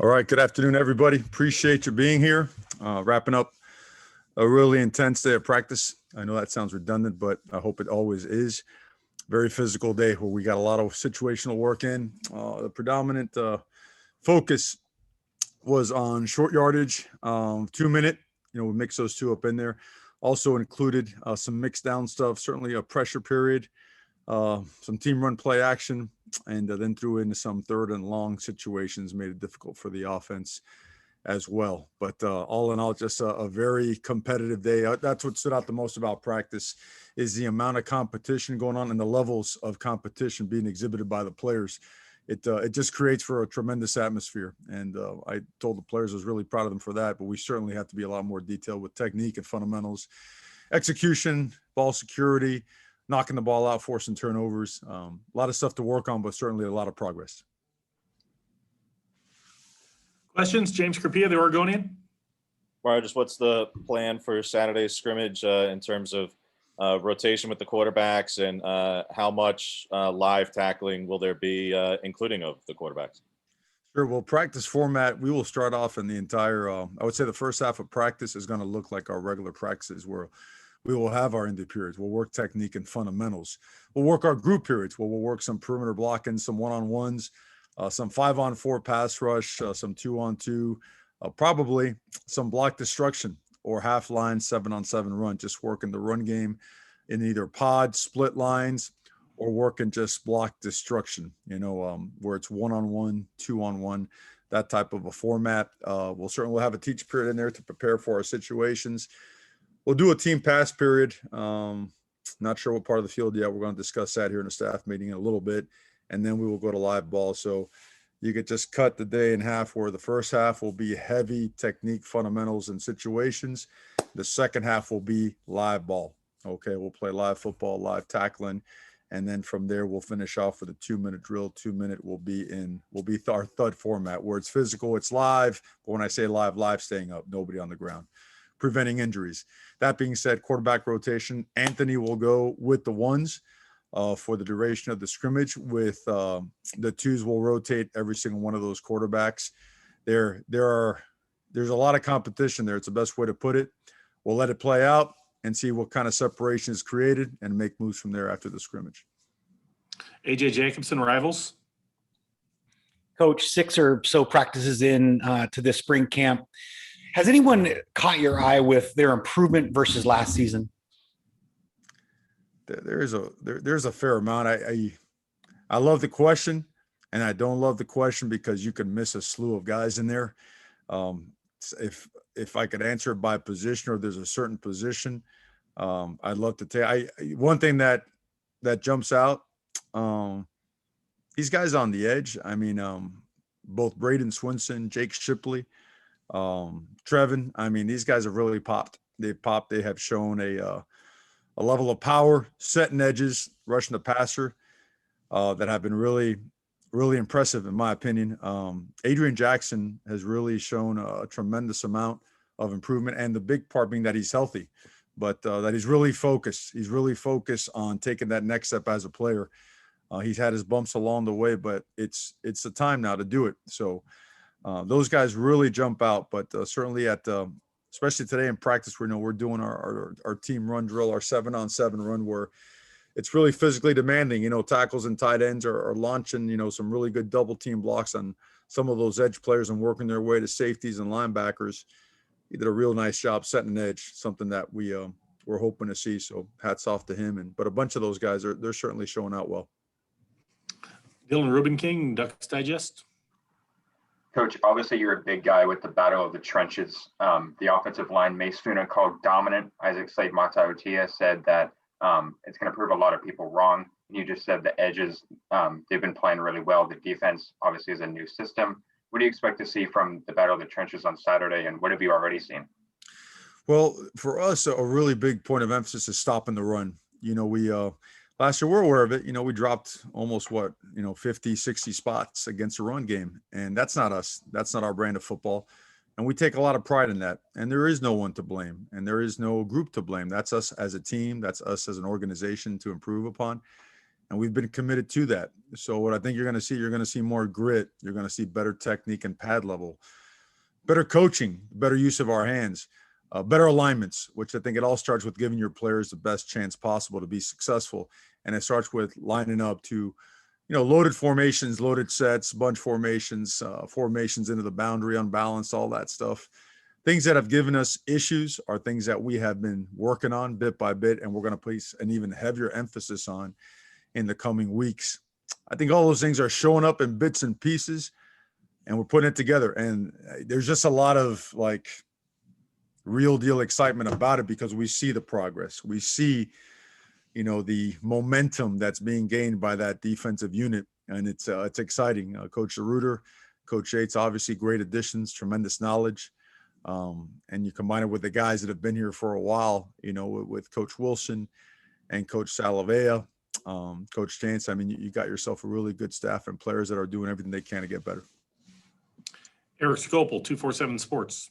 All right. Good afternoon, everybody. Appreciate you being here. Wrapping up a really intense day of practice. I know that sounds redundant, but I hope it always is. Very physical day where we got a lot of situational work in. The predominant focus was on short yardage, 2 minute. We mix those two up in there. Also included some mixed down stuff, certainly a pressure period, some team run play action, and then threw into some third and long situations, made it difficult for the offense as well. But all in all, just a very competitive day. That's what stood out the most about practice is the amount of competition going on and the levels of competition being exhibited by the players. It just creates for a tremendous atmosphere. And I told the players I was really proud of them for that, but we certainly have to be a lot more detailed with technique and fundamentals, execution, ball security, knocking the ball out, forcing turnovers. A lot of stuff to work on, but certainly a lot of progress. Questions? James Carpia, the Oregonian. Mario, just what's the plan for Saturday's scrimmage in terms of rotation with the quarterbacks and how much live tackling will there be, including of the quarterbacks? Sure. Well, practice format, we will start off in the entire, I would say the first half of practice is going to look like our regular practices where we will have our indie periods. We'll work technique and fundamentals. We'll work our group periods where we'll work some perimeter blocking, some one-on-ones, some 5-on-4 pass rush, some 2-on-2, probably some block destruction or half line 7-on-7 run, just working the run game in either pod, split lines, or working just block destruction, where it's 1-on-1, 2-on-1, that type of a format. We'll certainly have a teach period in there to prepare for our situations. We'll do a team pass period. Not sure what part of the field yet. We're going to discuss that here in a staff meeting in a little bit, and then we will go to live ball. So you could just cut the day in half where the first half will be heavy technique, fundamentals, and situations. The second half will be live ball. Okay, we'll play live football, live tackling, and then from there we'll finish off with a 2-minute drill. 2-minute will be our thud format where it's physical, it's live. But when I say live, staying up, nobody on the ground, preventing injuries. That being said, quarterback rotation, Anthony will go with the ones for the duration of the scrimmage. With the twos will rotate every single one of those quarterbacks. There's a lot of competition there. It's the best way to put it. We'll let it play out and see what kind of separation is created and make moves from there after the scrimmage. AJ Jacobson, Rivals. Coach, 6 or so practices in to this spring camp. Has anyone caught your eye with their improvement versus last season? There's a fair amount. I love the question, and I don't love the question because you can miss a slew of guys in there. If I could answer it by position or there's a certain position, I'd love to tell you. One thing that jumps out, these guys on the edge. I mean, both Braden Swinson, Jake Shipley, Trevin. I mean, these guys have really popped. They've popped. They have shown a level of power, setting edges, rushing the passer that have been really, really impressive in my opinion. Adrian Jackson has really shown a tremendous amount of improvement, and the big part being that he's healthy, but that he's really focused. He's really focused on taking that next step as a player. He's had his bumps along the way, but it's the time now to do it. So those guys really jump out, but certainly especially today in practice, we're doing our team run drill, our 7-on-7 run, where it's really physically demanding. Tackles and tight ends are launching, some really good double team blocks on some of those edge players and working their way to safeties and linebackers. He did a real nice job setting an edge, something that we're hoping to see. So hats off to him. But a bunch of those guys they're certainly showing out well. Dylan Rubenking, Ducks Digest. Coach, obviously you're a big guy with the battle of the trenches. The offensive line, Mace Funa called dominant. Isaac Slade Matautia said that it's going to prove a lot of people wrong. You just said the edges, they've been playing really well. The defense obviously is a new system. What do you expect to see from the battle of the trenches on Saturday, and what have you already seen? Well, for us, a really big point of emphasis is stopping the run. We last year, we're aware of it. We dropped almost 50, 60 spots against the run game. And that's not us. That's not our brand of football. And we take a lot of pride in that. And there is no one to blame. And there is no group to blame. That's us as a team. That's us as an organization to improve upon. and we've been committed to that. So what I think you're going to see more grit. You're going to see better technique and pad level, better coaching, better use of our hands, better alignments, which I think it all starts with giving your players the best chance possible to be successful. And it starts with lining up to, loaded formations, loaded sets, bunch formations, formations into the boundary, unbalanced, all that stuff. Things that have given us issues are things that we have been working on bit by bit, and we're going to place an even heavier emphasis on in the coming weeks. I think all those things are showing up in bits and pieces, and we're putting it together. And there's just a lot of like real deal excitement about it because we see the progress. We see, the momentum that's being gained by that defensive unit, and it's exciting. Coach DeRuiter, Coach Yates, obviously great additions, tremendous knowledge. And you combine it with the guys that have been here for a while, with Coach Wilson and Coach Salavea, Coach Chance. I mean, you got yourself a really good staff and players that are doing everything they can to get better. Eric Scopel, 247 Sports.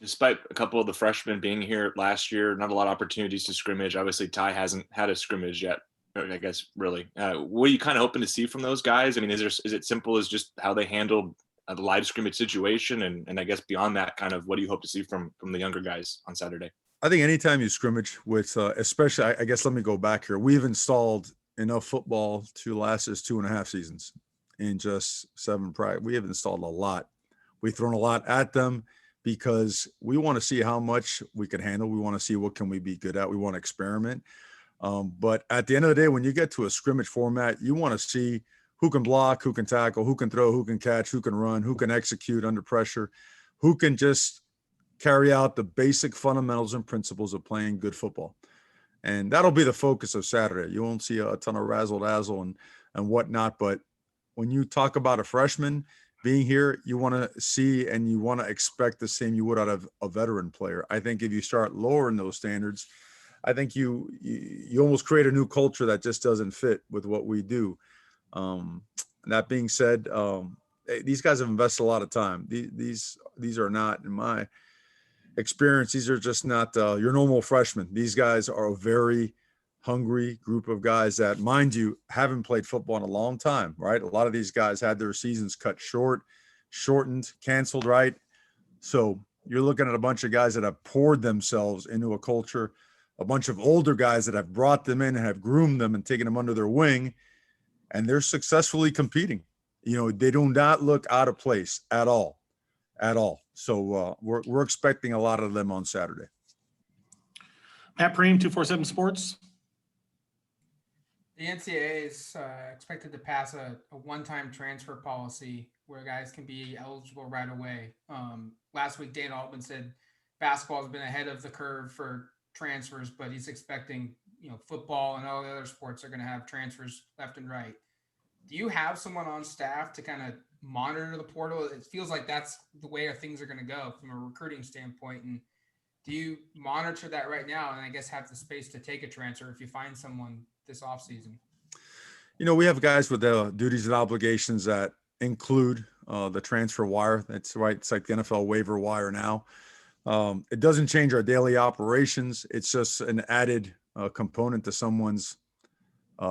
Despite a couple of the freshmen being here last year, not a lot of opportunities to scrimmage. Obviously, Ty hasn't had a scrimmage yet, I guess, really. What are you kind of hoping to see from those guys? I mean, is it simple as just how they handled the live scrimmage situation? And I guess beyond that, kind of what do you hope to see from the younger guys on Saturday? I think anytime you scrimmage with, especially, I guess, let me go back here. We've installed enough football to last us 2.5 seasons in just 7 practice. We have installed a lot. We've thrown a lot at them because we want to see how much we can handle. We want to see what can we be good at. We want to experiment. But at the end of the day, when you get to a scrimmage format, you want to see who can block, who can tackle, who can throw, who can catch, who can run, who can execute under pressure, who can just carry out the basic fundamentals and principles of playing good football. And that'll be the focus of Saturday. You won't see a ton of razzle-dazzle and whatnot. But when you talk about a freshman being here, you want to see and you want to expect the same you would out of a veteran player. I think if you start lowering those standards, I think you almost create a new culture that just doesn't fit with what we do. That being said, these guys have invested a lot of time. These are not, in my experience, these are just not your normal freshmen. These guys are a very hungry group of guys that, mind you, haven't played football in a long time, right? A lot of these guys had their seasons cut short, shortened, canceled, right? So you're looking at a bunch of guys that have poured themselves into a culture, a bunch of older guys that have brought them in and have groomed them and taken them under their wing, and they're successfully competing. They do not look out of place at all. So we're expecting a lot of them on Saturday. Matt Preem, 247 Sports. The NCAA is expected to pass a one-time transfer policy where guys can be eligible right away. Last week, Dana Altman said basketball has been ahead of the curve for transfers, but he's expecting, football and all the other sports are going to have transfers left and right. Do you have someone on staff to kind of monitor the portal? It feels like that's the way things are going to go from a recruiting standpoint. And do you monitor that right now? And I guess have the space to take a transfer if you find someone this offseason? We have guys with duties and obligations that include the transfer wire. That's right. It's like the NFL waiver wire now. It doesn't change our daily operations. It's just an added component to someone's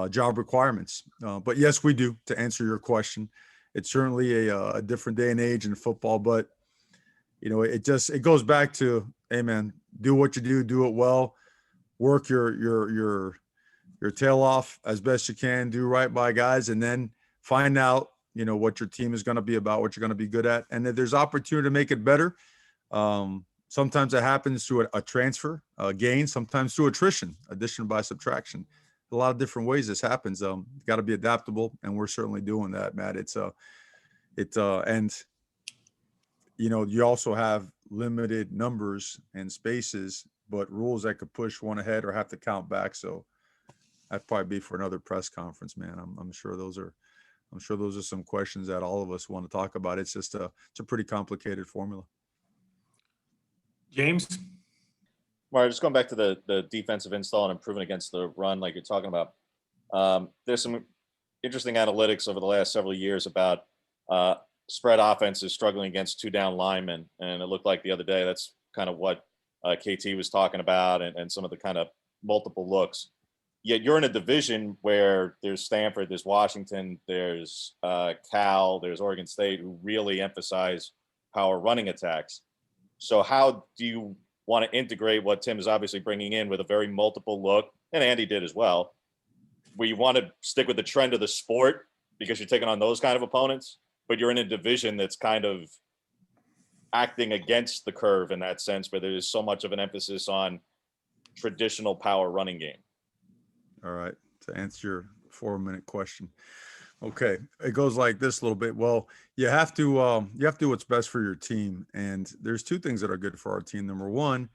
job requirements. But yes, we do, to answer your question. It's certainly a different day and age in football, but it goes back to, hey man, do what you do it well, work your tail off as best you can, do right by guys, and then find out, what your team is going to be about, what you're going to be good at. And if there's opportunity to make it better, sometimes it happens through a transfer, gain, sometimes through attrition, addition by subtraction. A lot of different ways this happens. Got to be adaptable, and we're certainly doing that, Matt. And you also have limited numbers and spaces, but rules that could push one ahead or have to count back. So that'd probably be for another press conference, man. I'm sure those are some questions that all of us want to talk about. It's just it's a pretty complicated formula. James? Mario, just going back to the defensive install and improving against the run, like you're talking about, there's some interesting analytics over the last several years about spread offenses struggling against 2-down linemen. And it looked like the other day, that's kind of what KT was talking about and some of the kind of multiple looks. yet you're in a division where there's Stanford, there's Washington, there's Cal, there's Oregon State, who really emphasize power running attacks. So how do you want to integrate what Tim is obviously bringing in with a very multiple look, and Andy did as well, where you want to stick with the trend of the sport because you're taking on those kind of opponents, but you're in a division that's kind of acting against the curve in that sense, where there's so much of an emphasis on traditional power running game? All right. To answer your 4-minute question. Okay. It goes like this a little bit. Well, you have to do what's best for your team. And there's two things that are good for our team. Number one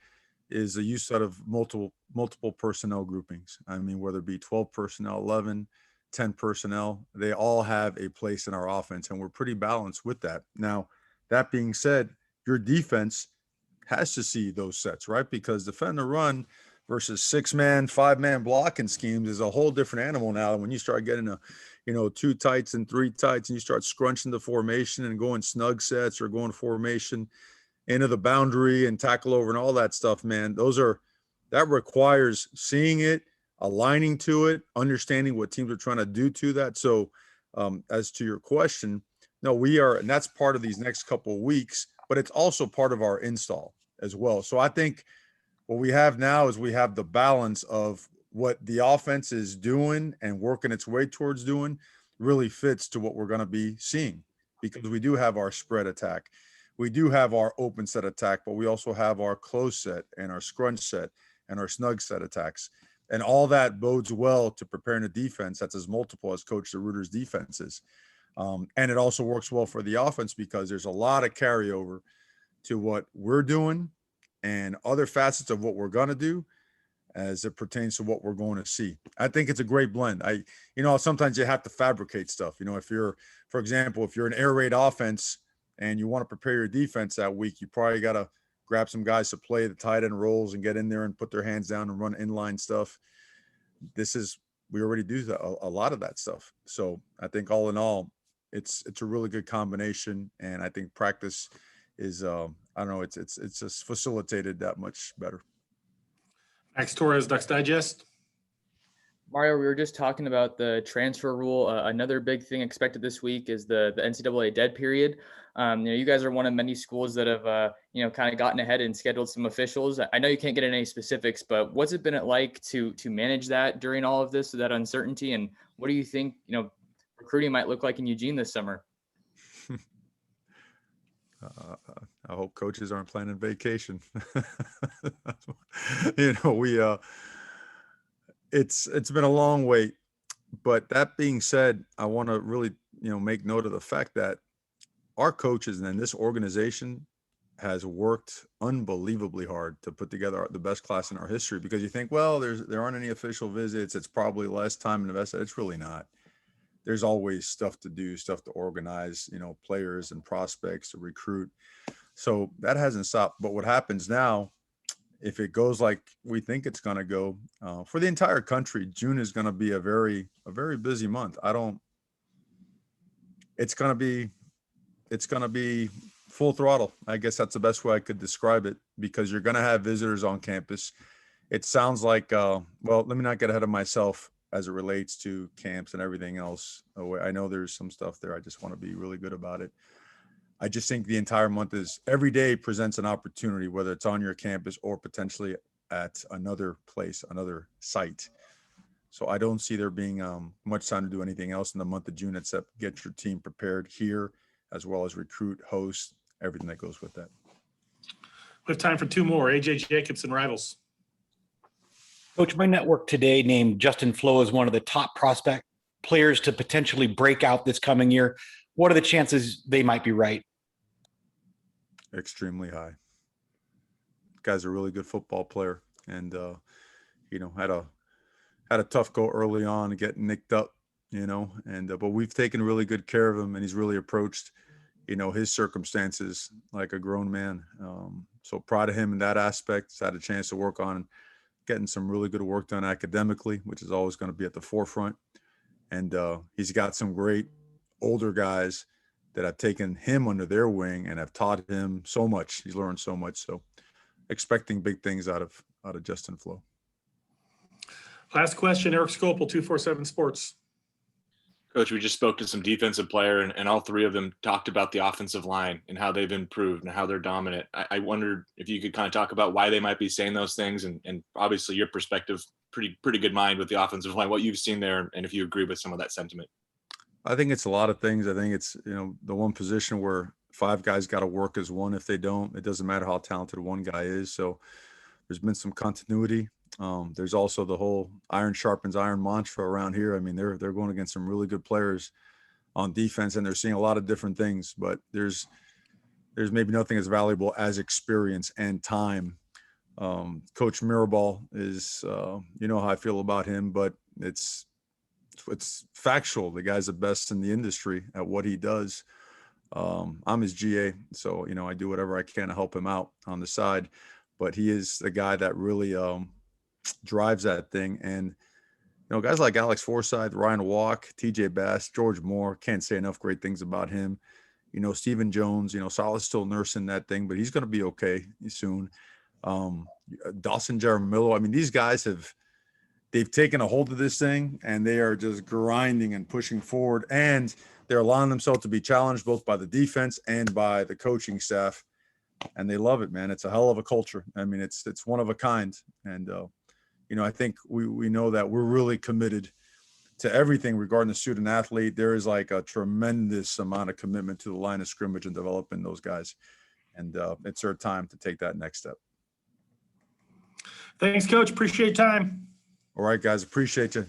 is the use of multiple personnel groupings. I mean, whether it be 12 personnel, 11, 10 personnel, they all have a place in our offense, and we're pretty balanced with that. Now, that being said, your defense has to see those sets, right? Because defend the run versus 6-man, 5-man blocking schemes is a whole different animal now. And when you start getting a, 2 tights and 3 tights, and you start scrunching the formation and going snug sets or going formation into the boundary and tackle over and all that stuff, man, that requires seeing it, aligning to it, understanding what teams are trying to do to that. So as to your question, no, we are, and that's part of these next couple of weeks, but it's also part of our install as well. So I think what we have now is we have the balance of what the offense is doing and working its way towards doing really fits to what we're going to be seeing, because we do have our spread attack. We do have our open set attack, but we also have our close set and our scrunch set and our snug set attacks. And all that bodes well to preparing a defense that's as multiple as Coach DeRuyter's defense is. And it also works well for the offense because there's a lot of carryover to what we're doing and other facets of what we're going to do as it pertains to what we're going to see. I think it's a great blend. Sometimes you have to fabricate stuff. If you're, for example, if you're an air raid offense and you want to prepare your defense that week, you probably got to grab some guys to play the tight end roles and get in there and put their hands down and run inline stuff. We already do a lot of that stuff. So I think all in all, it's a really good combination. And I think practice is, it's just facilitated that much better. Max Torres, Ducks Digest. Mario, we were just talking about the transfer rule. Another big thing expected this week is the NCAA dead period. You guys are one of many schools that have, kind of gotten ahead and scheduled some officials. I know you can't get into any specifics, but what's it been like to manage that during all of this, that uncertainty? And what do you think, recruiting might look like in Eugene this summer? I hope coaches aren't planning vacation. It's been a long wait, but that being said, I want to really, make note of the fact that our coaches and this organization has worked unbelievably hard to put together the best class in our history, because you think, well, there aren't any official visits. It's probably less time invested. It's really not. There's always stuff to do, stuff to organize, players and prospects to recruit. So that hasn't stopped. But what happens now, if it goes like we think it's going to go for the entire country, June is going to be a very busy month. It's going to be full throttle. I guess that's the best way I could describe it, because you're going to have visitors on campus. It sounds like, well, let me not get ahead of myself as it relates to camps and everything else. I know there's some stuff there. I just want to be really good about it. I just think the entire month every day presents an opportunity, whether it's on your campus or potentially at another place, another site. So I don't see there being much time to do anything else in the month of June except get your team prepared here, as well as recruit, host, everything that goes with that. We have time for 2 more. AJ Jacobs and Rivals. Coach, my network today named Justin Flo as one of the top prospect players to potentially break out this coming year. What are the chances they might be right? Extremely high. Guy's a really good football player, and had a tough go early on to get nicked up, but we've taken really good care of him, and he's really approached his circumstances like a grown man. So proud of him in that aspect. He's had a chance to work on getting some really good work done academically, which is always going to be at the forefront. And he's got some great older guys that have taken him under their wing and have taught him so much. He's learned so much. So expecting big things out of Justin Flo. Last question, Eric Scopel, 247 Sports. Coach, we just spoke to some defensive player, and all three of them talked about the offensive line and how they've improved and how they're dominant. I wondered if you could kind of talk about why they might be saying those things, and obviously your perspective, pretty good mind with the offensive line, what you've seen there, and if you agree with some of that sentiment. I think it's a lot of things. I think it's, the one position where five guys got to work as one. If they don't, it doesn't matter how talented one guy is. So there's been some continuity. There's also the whole iron sharpens iron mantra around here. I mean, they're going against some really good players on defense, and they're seeing a lot of different things, but there's maybe nothing as valuable as experience and time. Coach Mirabal is, you know how I feel about him, but it's factual. The guy's the best in the industry at what he does. I'm his GA, so, I do whatever I can to help him out on the side, but he is the guy that really, drives that thing. And guys like Alex Forsythe, Ryan Walk, TJ Bass, George Moore, can't say enough great things about him. Stephen Jones, Salah's still nursing that thing, but he's going to be okay soon. Dawson Jaramillo, I mean, these guys they've taken a hold of this thing, and they are just grinding and pushing forward, and they're allowing themselves to be challenged both by the defense and by the coaching staff, and they love it, man. It's a hell of a culture. I mean, it's one of a kind. And I think we know that we're really committed to everything regarding the student athlete. There is like a tremendous amount of commitment to the line of scrimmage and developing those guys. And it's our time to take that next step. Thanks, Coach. Appreciate your time. All right, guys. Appreciate you.